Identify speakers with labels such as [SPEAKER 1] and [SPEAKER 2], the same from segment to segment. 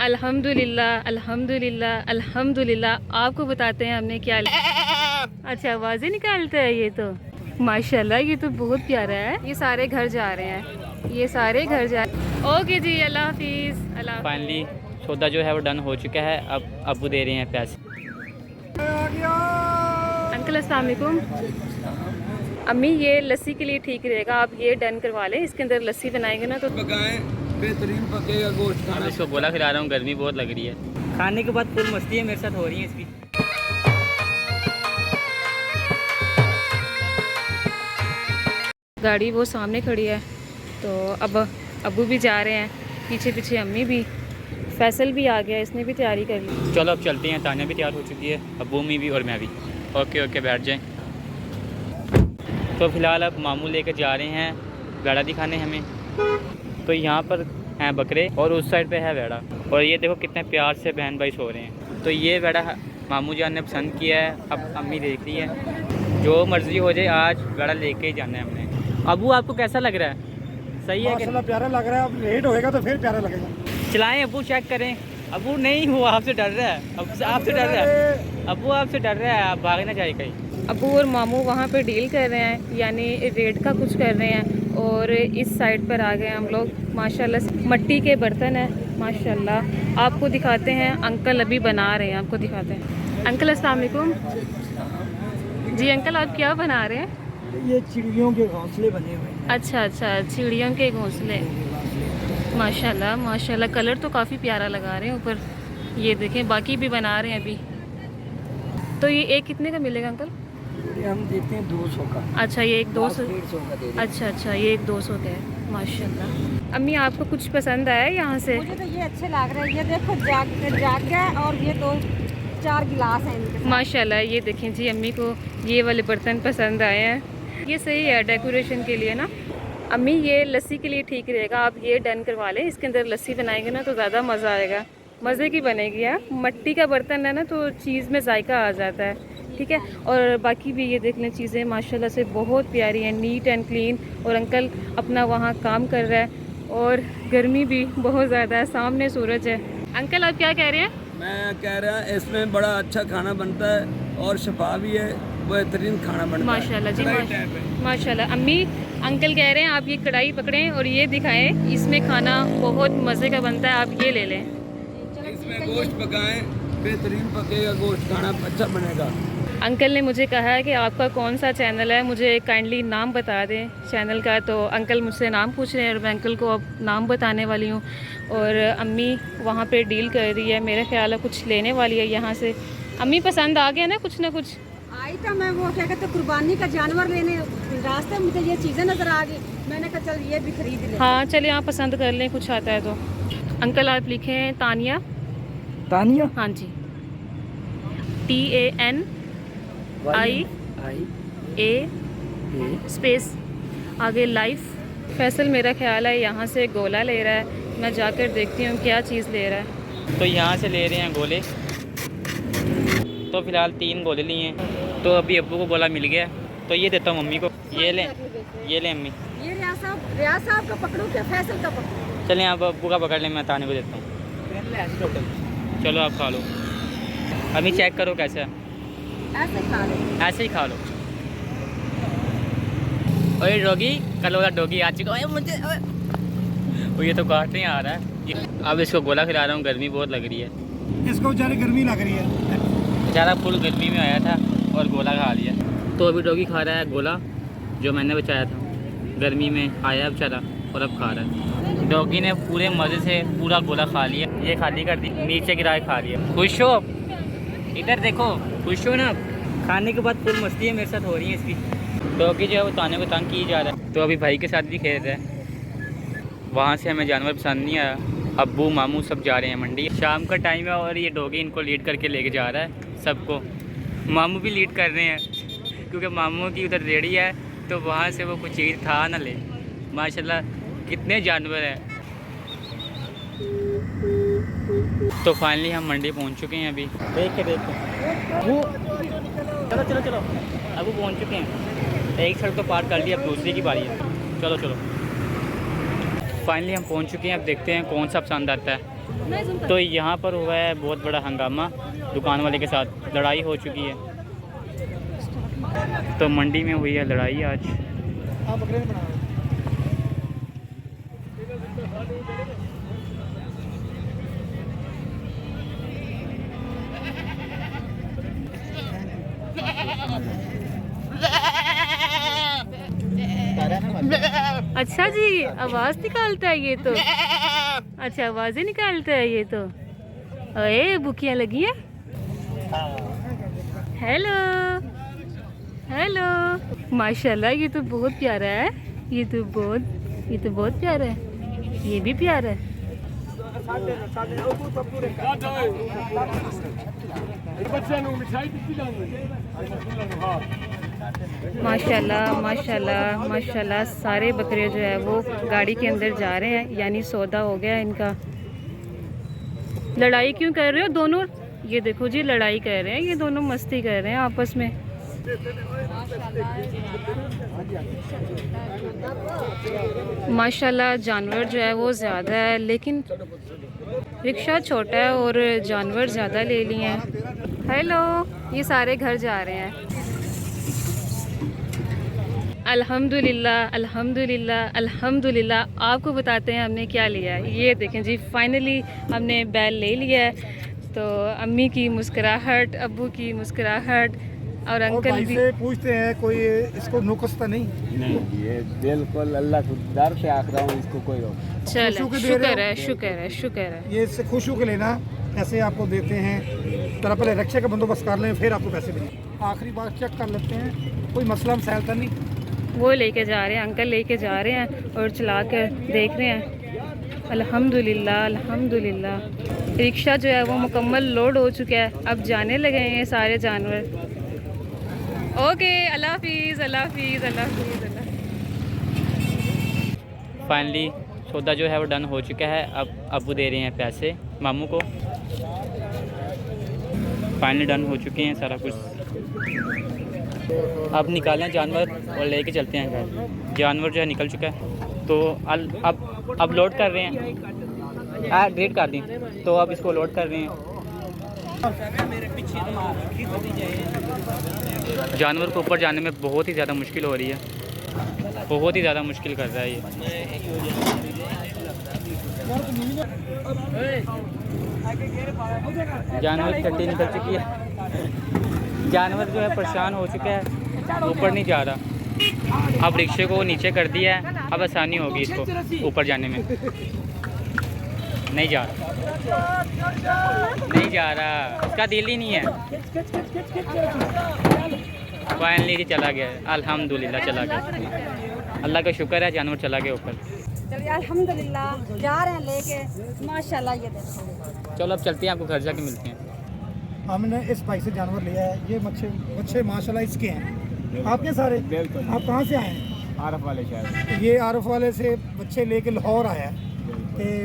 [SPEAKER 1] अल्हम्दुलिल्लाह अल्हम्दुलिल्लाह अल्हम्दुलिल्लाह। आपको बताते हैं हमने क्या अच्छा आवाज़ें निकालता है ये तो माशाल्लाह, ये तो बहुत प्यारा है। ये सारे घर जा रहे हैं, ये सारे घर जा ओके जी, अल्लाह हाफिज़। अल्लाह
[SPEAKER 2] फाइनली सौदा जो है वो डन हो चुका है। अब अबू दे रहे हैं पैसे।
[SPEAKER 1] अंकल अस्सलाम वालेकुम। अम्मी ये लस्सी के लिए ठीक रहेगा, आप ये डन करवा लें, इसके अंदर लस्सी बनाएंगे ना तो
[SPEAKER 3] बेहतरीन पकेगा गोश्त खाना।
[SPEAKER 2] इसको गोला खिला रहा हूँ, गर्मी बहुत लग रही है। खाने के बाद फुल मस्ती है मेरे साथ हो रही है इसकी।
[SPEAKER 1] गाड़ी वो सामने खड़ी है, तो अब अबू भी जा रहे हैं, पीछे पीछे अम्मी भी। फैसल भी आ गया, इसने भी तैयारी कर ली।
[SPEAKER 2] चलो अब चलते हैं। तानिया भी तैयार हो चुकी है, अबू अम्मी भी और मैं भी। ओके ओके बैठ जाएं। तो फ़िलहाल अब मामू लेकर जा रहे हैं वेड़ा दिखाने हमें। तो यहाँ पर हैं बकरे और उस साइड पे है वेड़ा, और ये देखो कितने प्यार से बहन भाई सो रहे हैं। तो ये वेड़ा मामू जान ने पसंद किया है, अब अम्मी देख रही है। जो मर्ज़ी हो जाए, आज वेड़ा लेके ही जाना है हमने। अबू आपको कैसा लग रहा है? सही है कि
[SPEAKER 3] प्यारा लग रहा है। अब लेट होएगा तो फिर प्यारा लगेगा।
[SPEAKER 2] चलाएं अबू, चेक करें। अबू नहीं, वो आपसे डर रहा है। अब आपसे डर रहा है अबू, आपसे डर रहा है। आप भाग ना जाए कहीं।
[SPEAKER 1] अबू और मामू वहाँ पे डील कर रहे हैं, यानी रेट का कुछ कर रहे हैं। और इस साइड पर आ गए हम लोग। माशाल्लाह से मट्टी के बर्तन है माशाल्लाह। आपको दिखाते हैं, अंकल अभी बना रहे हैं, आपको दिखाते हैं। अंकल अस्सलाम वालेकुम। जी अंकल, आप क्या बना रहे हैं?
[SPEAKER 3] ये चिड़ियों के घोंसले बने हुए हैं।
[SPEAKER 1] अच्छा अच्छा, चिड़ियों के घोंसले। माशाल्लाह माशाल्लाह, कलर तो काफ़ी प्यारा लगा रहे हैं ऊपर। ये देखें, बाकी भी बना रहे हैं अभी। तो ये एक कितने का मिलेगा अंकल?
[SPEAKER 3] ये हम देते हैं 200 का।
[SPEAKER 1] अच्छा, ये एक 200।
[SPEAKER 3] 150 का दे दें।
[SPEAKER 1] अच्छा अच्छा, ये एक 200 का है माशाल्लाह। अम्मी आपको कुछ पसंद आया यहाँ से?
[SPEAKER 4] मुझे तो ये अच्छे लग रहे हैं। ये देखो जाग गया, और ये 2-4 गिलास हैं इनके साथ।
[SPEAKER 1] माशाल्लाह, ये देखें जी, अम्मी को ये वाले बर्तन पसंद आए हैं। ये सही है डेकोरेशन के लिए ना। अम्मी ये लस्सी के लिए ठीक रहेगा, आप ये डन करवा लें। इसके अंदर लस्सी बनाएंगे ना तो ज़्यादा मज़ा आएगा, मज़े की बनेगी यार। मट्टी का बर्तन है ना, तो चीज़ में जायका आ जाता है। ठीक है, और बाकी भी ये देख लें, चीज़ें माशाल्लाह से बहुत प्यारी हैं, नीट एंड क्लीन। और अंकल अपना वहाँ काम कर रहा है, और गर्मी भी बहुत ज़्यादा है, सामने सूरज है। अंकल आप क्या कह रहे हैं?
[SPEAKER 3] मैं कह रहा इसमें बड़ा अच्छा खाना बनता है और शफा भी है, बेहतरीन खाना बनता है
[SPEAKER 1] माशाल्लाह जी,
[SPEAKER 3] कढ़ाई टाइप है।
[SPEAKER 1] माशाल्लाह। अम्मी अंकल कह रहे हैं आप ये कढ़ाई पकड़ें और ये दिखाएं, इसमें खाना बहुत मज़े का बनता है, आप ये ले लें।
[SPEAKER 3] इसमें गोश्त पकाएं, बेहतरीन पकेगा गोश्त, खाना अच्छा बनेगा।
[SPEAKER 1] अंकल ने मुझे कहा है कि आपका कौन सा चैनल है, मुझे काइंडली नाम बता दें चैनल का। तो अंकल मुझसे नाम पूछ रहे हैं और मैं अंकल को अब नाम बताने वाली हूँ। और अम्मी वहाँ पे डील कर रही है, मेरे ख्याल है कुछ लेने वाली है यहाँ से। अम्मी पसंद आ गया ना कुछ ना कुछ?
[SPEAKER 4] आई तो मैं वो क्या कहते कुर्बानी का जानवर लेने रास्ते में मुझे ये चीज़ें नज़र आ गई। मैंने कहा चल ये भी खरीद ले।
[SPEAKER 1] हाँ चलिए, आप पसंद कर लें, कुछ आता है तो। अंकल आप लिखें तानिया।
[SPEAKER 3] तानिया?
[SPEAKER 1] हाँ जी, TANIA स्पेस आगे लाइफ। फैसल मेरा ख्याल है यहाँ से गोला ले रहा है, मैं जाकर देखती हूँ क्या चीज़ ले रहा है।
[SPEAKER 2] तो यहाँ से ले रहे हैं गोले। तो फ़िलहाल 3 गोले लिए हैं। तो अभी अब्बू को गोला मिल गया, तो ये देता हूँ मम्मी को। ये लें अम्मी।
[SPEAKER 4] ये रियाज साहब का पकड़ो क्या फैसल का पकड़ो?
[SPEAKER 2] चलें आप अब्बू का पकड़ लें, मैं ताने को देता हूँ। चलो आप खा लो। अभी चेक करो कैसा है।
[SPEAKER 4] ऐसे खा ले।
[SPEAKER 2] ऐसे ही खा लो। ओए डॉगी, कल वाला डॉगी आ चुका है मुझे। वो ये तो काटने ही आ रहा है। अब इसको गोला खिला रहा हूँ, गर्मी बहुत लग रही है।
[SPEAKER 3] इसको बेचारे गर्मी लग रही है।
[SPEAKER 2] बेचारा फुल गर्मी में आया था और गोला खा लिया। तो अभी डॉगी खा रहा है गोला जो मैंने बचाया था। गर्मी में आया बेचारा और अब खा रहा है। डॉगी ने पूरे मज़े से पूरा गोला खा लिया। ये खाली कर दी, नीचे गिरा के खा लिया। खुश हो? इधर देखो, खुश हो ना? खाने के बाद फुल मस्ती है मेरे साथ हो रही है इसकी। डॉगी जो है वो ताने को तंग की जा रहा है। तो अभी भाई के साथ भी खेल रहा है। वहाँ से हमें जानवर पसंद नहीं आया। अब्बू मामू सब जा रहे हैं मंडी। शाम का टाइम है और ये डॉगी इनको लीड करके लेके जा रहा है सबको। मामू भी लीड कर रहे हैं क्योंकि मामू की उधर रेडी है, तो वहाँ से वो कुछ चीज़ था ना ले। माशाल्लाह कितने जानवर हैं। तो फाइनली हम मंडी पहुँच चुके हैं। अभी देख के वो चलो चलो चलो, अब वो पहुँच चुके हैं। एक सड़क तो पार कर लिया, अब दूसरी की बारी है। चलो चलो, फाइनली हम पहुंच चुके हैं। अब देखते हैं कौन सा पसंद आता है। तो यहाँ पर हुआ है बहुत बड़ा हंगामा, दुकान वाले के साथ लड़ाई हो चुकी है। तो मंडी में हुई है लड़ाई आज।
[SPEAKER 1] अच्छा जी, आवाज़ निकालता है ये तो। अच्छा, आवाज़ें निकालता है ये तो। अरे बुकियाँ लगी हैं। हेलो हेलो, माशाल्लाह ये तो बहुत प्यारा है। ये तो बहुत प्यारा है। ये भी प्यारा है। माशाल्लाह माशाल्लाह माशाल्लाह, सारे बकरे जो है वो गाड़ी के अंदर जा रहे हैं, यानी सौदा हो गया इनका। लड़ाई क्यों कर रहे हो दोनों? ये देखो जी, लड़ाई कर रहे हैं ये दोनों, मस्ती कर रहे हैं आपस में। माशाल्लाह जानवर जो है वो ज़्यादा है, लेकिन रिक्शा छोटा है और जानवर ज़्यादा ले लिए हैं। हेलो, ये सारे घर जा रहे हैं। अल्हम्दुलिल्लाह अल्हम्दुलिल्लाह अल्हम्दुलिल्लाह। आपको बताते हैं हमने क्या लिया है। ये देखें जी, फाइनली हमने बैल ले लिया है। तो अम्मी की मुस्कुराहट, अब्बू की मुस्कुराहट और अंकल भी
[SPEAKER 5] पूछते हैं कोई इसको नुक्स तो नहीं?
[SPEAKER 3] ये बिल्कुल अल्लाह को डर से आख रहा हूँ, इसको कोई
[SPEAKER 1] चल, शुक्र है शुक्र है शुक्र है।
[SPEAKER 5] ये इससे खुश होकर लेना, ऐसे आपको देते हैं। जरा पहले रक्षा का बंदोबस्त कर लें, फिर आपको पैसे मिलेंगे। आखिरी बार चेक कर लेते हैं, कोई मसला मसाइल तो नहीं।
[SPEAKER 1] वो लेके जा रहे हैं, अंकल लेके जा रहे हैं और चला कर देख रहे हैं। अल्हम्दुलिल्लाह अल्हम्दुलिल्लाह। रिक्शा जो है वो मुकम्मल लोड हो चुका है। अब जाने लगे हैं ये सारे जानवर। ओके, अल्लाह हाफिज़ अल्लाह हाफिज़ अल्लाह हाफिज़ अल्लाह।
[SPEAKER 2] फाइनली सौदा जो है वो डन हो चुका है। अब अबू दे रहे हैं पैसे मामू को। फाइनली डन हो चुके हैं सारा कुछ। अब निकालें जानवर और लेके चलते हैं घर। जानवर जो है निकल चुका है, तो अब लोड कर रहे हैं। ग्रेड कर दी, तो अब इसको लोड कर रहे हैं। जानवर को ऊपर जाने में बहुत ही ज़्यादा मुश्किल हो रही है, बहुत ही ज़्यादा मुश्किल कर रहा है ये। जानवर की टट्टी निकल चुकी है। जानवर जो है परेशान हो चुका है, ऊपर नहीं जा रहा। अब रिक्शे को नीचे कर दिया है, अब आसानी होगी इसको ऊपर जाने में। नहीं जा रहा, नहीं जा रहा, इसका दिल ही नहीं है। फाइनली जी चला गया, अल्हम्दुलिल्लाह चला गया। अल्लाह का शुक्र है, जानवर चला गया ऊपर।
[SPEAKER 4] चलिए अल्हम्दुलिल्लाह, जा रहे हैं लेके। माशाल्लाह ये देखो।
[SPEAKER 2] चलो अब चलते हैं, आपको घर जाके मिलते हैं।
[SPEAKER 5] हमने इस भाई से जानवर लिया है। ये बच्चे माशाल्लाह इसके हैं। आपके सारे? बिल्कुल। आप कहाँ से आए हैं?
[SPEAKER 3] आरफ वाले शहर।
[SPEAKER 5] ये आरफ वाले से बच्चे लेके लाहौर आया है।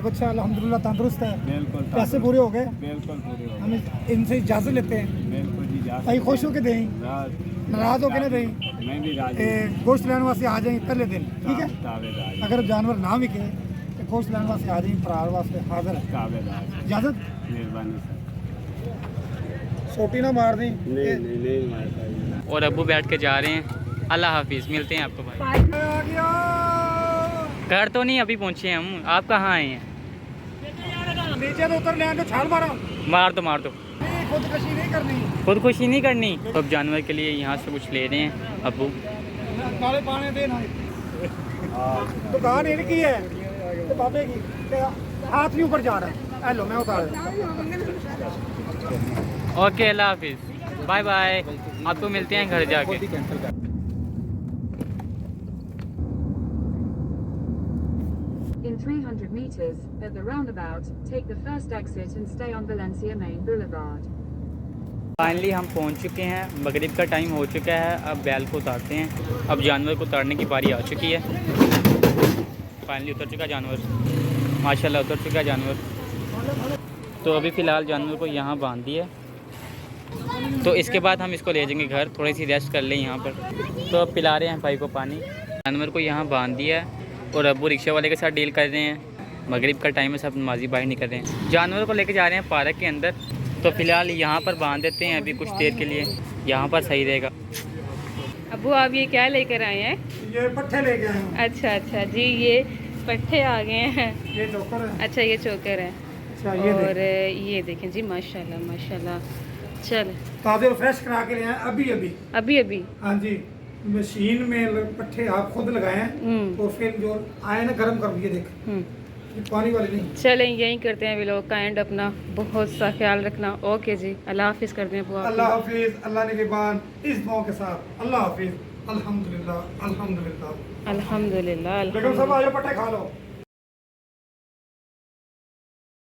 [SPEAKER 5] बच्चा अल्हम्दुलिल्लाह तंदुरुस्त है।
[SPEAKER 3] बिल्कुल।
[SPEAKER 5] पैसे पूरे हो गए?
[SPEAKER 3] बिल्कुल पूरे हो गए।
[SPEAKER 5] हम इनसे इजाज़त लेते हैं।
[SPEAKER 3] बिल्कुल जी,
[SPEAKER 5] भाई खुश होके दें, नाराज होके ना दें।
[SPEAKER 3] मैं भी राजी।
[SPEAKER 5] गोश्त लेने वास्ते आ जाएं पहले दिन, ठीक है?
[SPEAKER 3] ताबेदार।
[SPEAKER 5] अगर जानवर ना बिके तो गोश्त लेने वास्ते आ जाएं, फरार वास्ते हाजिर है।
[SPEAKER 3] ताबेदार।
[SPEAKER 5] इजाज़त?
[SPEAKER 3] मेहरबानी सर।
[SPEAKER 5] सोटी ना मार दें।
[SPEAKER 3] नहीं मारता।
[SPEAKER 2] और अब्बू बैठ के जा रहे हैं। अल्लाह हाफिज़, मिलते हैं आपको भाई।
[SPEAKER 5] आ गया।
[SPEAKER 2] घर तो नहीं अभी पहुँचे हम, आप कहाँ आए हैं?
[SPEAKER 5] नीचे तो उतर ले, तो छाल मारा।
[SPEAKER 2] मार दो मार दो।
[SPEAKER 5] खुदकशी नहीं करनी।
[SPEAKER 2] खुदकुशी नहीं करनी। तो अब जानवर के लिए यहाँ से कुछ ले रहे हैं अब्बू।
[SPEAKER 5] काले पाने देना। दुकान इनकी है, तो बाबे की। हाथ नहीं ऊपर जा रहा है। हेलो, मैं उतार।
[SPEAKER 2] ओके, अल्लाह हाफिज़, बाय बाय। आपको मिलते हैं घर जाके।
[SPEAKER 6] In 300 meters, at the roundabout, take the first exit and stay on Valencia Main Boulevard.
[SPEAKER 2] Finally हम पहुंच चुके हैं। मगरिब का टाइम हो चुका है। अब बैल को उतारते हैं। अब जानवर को उतारने की बारी आ चुकी है। फाइनली उतर चुका जानवर, माशाल्लाह उतर चुका जानवर। तो अभी फ़िलहाल जानवर को यहाँ बांध दिया, तो इसके बाद हम इसको ले जाएंगे घर, थोड़ी सी रेस्ट कर लें यहाँ पर। तो अब पिला रहे हैं भाई को पानी। जानवर को यहाँ बांध दिया है और अब्बू रिक्शा वाले के साथ डील कर रहे हैं। मगरिब का टाइम है, सब नमाजी बाहर निकल रहे हैं। जानवरों को लेके जा रहे हैं पार्क के अंदर, तो फ़िलहाल यहाँ पर बांध देते हैं अभी कुछ देर के लिए, यहाँ पर सही रहेगा।
[SPEAKER 1] अबू आप ये क्या लेकर आए हैं?
[SPEAKER 5] ये पट्टे लेके आए हैं।
[SPEAKER 1] अच्छा अच्छा जी, ये पट्टे आ गए हैं।
[SPEAKER 5] ये चोकर है।
[SPEAKER 1] अच्छा ये चोकर है।
[SPEAKER 5] अच्छा ये
[SPEAKER 1] और ये देखें जी, माशाल्लाह माशाल्लाह। चल
[SPEAKER 5] ताज़े और फ्रेश करा के ले आए अभी अभी।
[SPEAKER 1] अभी अभी
[SPEAKER 5] हाँ जी, मशीन में पट्टे आप खुद लगाए हैं और फिर जो आए ना गर्म कर दिए। देख ये पानी वाले नहीं।
[SPEAKER 1] चलें यहीं करते हैं व्लॉग का एंड। अपना बहुत सा ख्याल रखना। ओके जी, अल्लाह हाफिज़ करते हैं।
[SPEAKER 5] अल्लाह हाफिज़। अल्लाह ने के बाद इस दुआ के साथ अल्लाह हाफिज़। अल्हम्दुलिल्लाह अल्हम्दुलिल्लाह
[SPEAKER 1] अल्हम्दुलिल्लाह।
[SPEAKER 5] बेगम साहब आ जाओ, पट्टे खा लो।